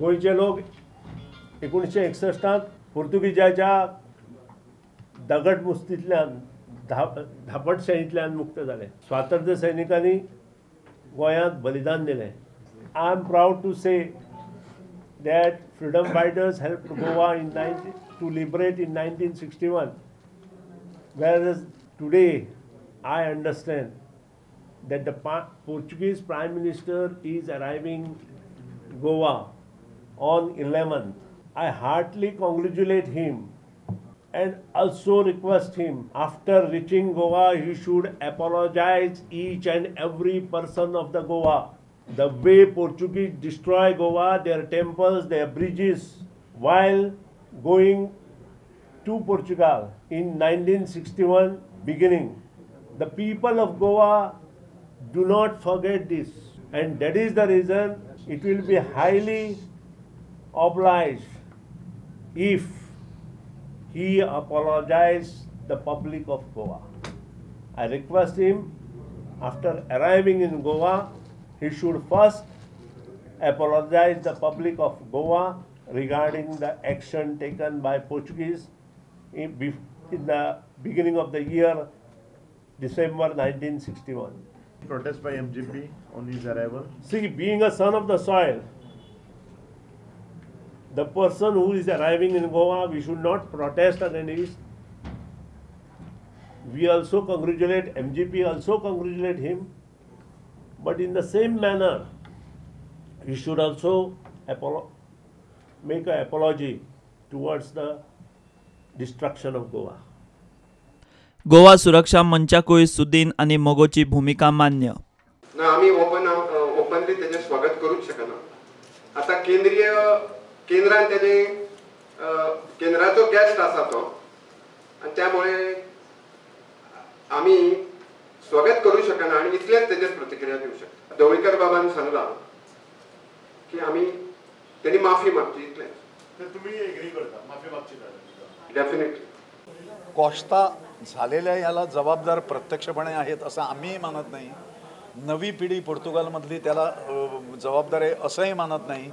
गोयचे लोक 1961 पोर्तुगीजाच्या दगडमुस्तींतल्यान धापटशाहींतल्यान मुक्त जाले. स्वातंत्र्य सैनिकांनी गोंयांत बलिदान दिलें. I am proud to say that freedom fighters helped Goa to liberate in 1961, whereas today I understand that the Portuguese Prime Minister is arriving Goa on 11th. I heartily congratulate him and also request him, after reaching Goa, he should apologize each and every person of the Goa. The way Portuguese destroy Goa, their temples, their bridges, while going to Portugal in 1961 beginning. The people of Goa do not forget this, and that is the reason it will be highly obliged if he apologizes the public of Goa. I request him, after arriving in Goa, he should first apologize the public of Goa regarding the action taken by Portuguese in the beginning of the year December 1961. Protest by MGP on his arrival. See, being a son of the soil, the person who is arriving in Goa, we should not protest against. We also congratulate MGP, also congratulate him. But in the same manner, we should also make an apology towards the destruction of Goa. Goa सुरक्षा मंचाकूय सुदीन आणि मोगोची भूमिका मान्य ना. आम्ही openly त्याचे स्वागत करूच शकना. आता केंद्रान त्याने केंद्राचो गेस्ट आसा तो, आणि त्यामुळे आम्ही स्वागत करू शकना आणि इतलेच त्याच्यात प्रतिक्रिया देऊ शकता. ढवळीकर बाबांनी सांगला की आम्ही त्यांनी माफी मागची, इतलेच. तर तुम्ही एग्री करता माफी मागची? डेफिनेटली. कोस्टा झालेल्या याला जबाबदार प्रत्यक्षपणे आहेत असं आम्हीही मानत नाही. नवी पिढी पोर्तुगालमधली त्याला जबाबदार आहे असंही मानत नाही.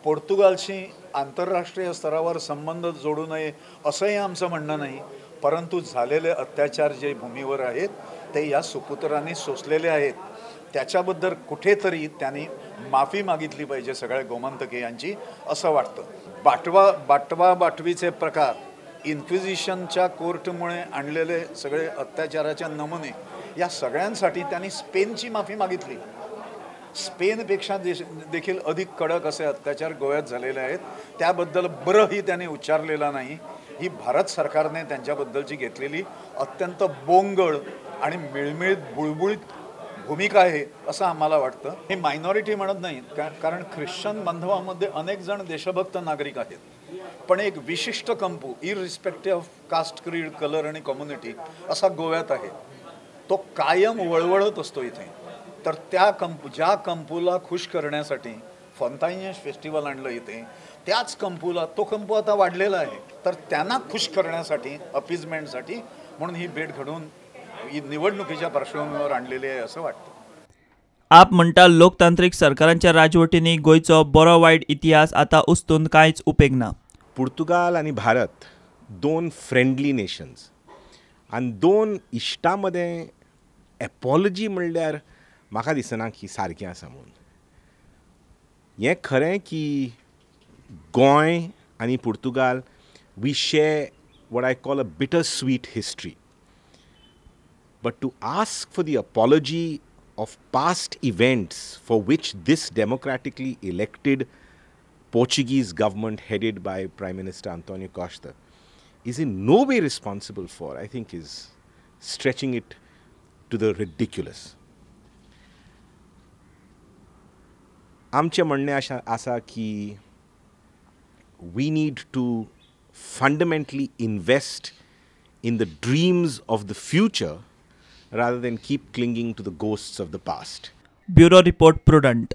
पोर्तुगालशी आंतरराष्ट्रीय स्तरावर संबंध जोडू नये असंही आमचं म्हणणं नाही. परंतु झालेले अत्याचार जे भूमीवर आहेत ते या सुपुत्रांनी सोसलेले आहेत. त्याच्याबद्दल कुठेतरी त्यांनी माफी मागितली पाहिजे सगळ्या गोमंतकीयांची असं वाटतं. बाटवीचे प्रकार, इन्क्विजिशनच्या कोर्टमुळे आणलेले सगळे अत्याचाराचे नमुने, या सगळ्यांसाठी त्यांनी स्पेनची माफी मागितली. स्पेनपेक्षा देखील अधिक कडक असे अत्याचार गोव्यात झालेले आहेत. त्याबद्दल बरंही त्यांनी उच्चारलेला नाही. ही भारत सरकारने त्यांच्याबद्दलची घेतलेली अत्यंत बोंगळ आणि मिळमिळीत बुळबुळीत भूमिका आहे असं आम्हाला वाटतं. हे मायनॉरिटी म्हणत नाहीत, कारण ख्रिश्चन बांधवांमध्ये अनेक जण देशभक्त नागरिक आहेत. पण एक विशिष्ट कंपू, इररिस्पेक्टिव्ह ऑफ कास्ट, क्रीड, कलर आणि कम्युनिटी असा गोव्यात आहे. तो कायम वळवळत असतो इथे. तर ज्या कंपूला खुश करण्यासाठी फॉन्टाइन्स फेस्टिवल आणलं इथे, त्याच कंपूला, तो कंपू आता वाढलेला आहे, तर त्यांना खुश करण्यासाठी, अपीजमेंटसाठी म्हणून ही भेट घडवून ही निवडणुकीच्या पार्श्वभूमीवर आणलेली आहे असं वाटतं. आप म्हणटा लोकतांत्रिक सरकारांच्या राजवटींनी गोयचो बरो वायट इतिहास आता उस्तून कांयच उपेग ना. पुर्तुगाल आणि भारत दोन फ्रेंडली नेशन्स, आणि दोन इश्टां मदें एपॉलॉजी म्हणल्यार म्हाका दिसना की सारकें आसा म्हणून. हें खरें की गोंय आणि पुर्तुगाल we share what I call a bittersweet history. But to ask for the apology of past events for which this democratically elected Portuguese government headed by Prime Minister Antonio Costa is in no way responsible for, I think is stretching it to the ridiculous. आमचे म्हणणे आसा की we need to fundamentally invest in the dreams of the future rather than keep clinging to the ghosts of the past. Bureau Report Prudent.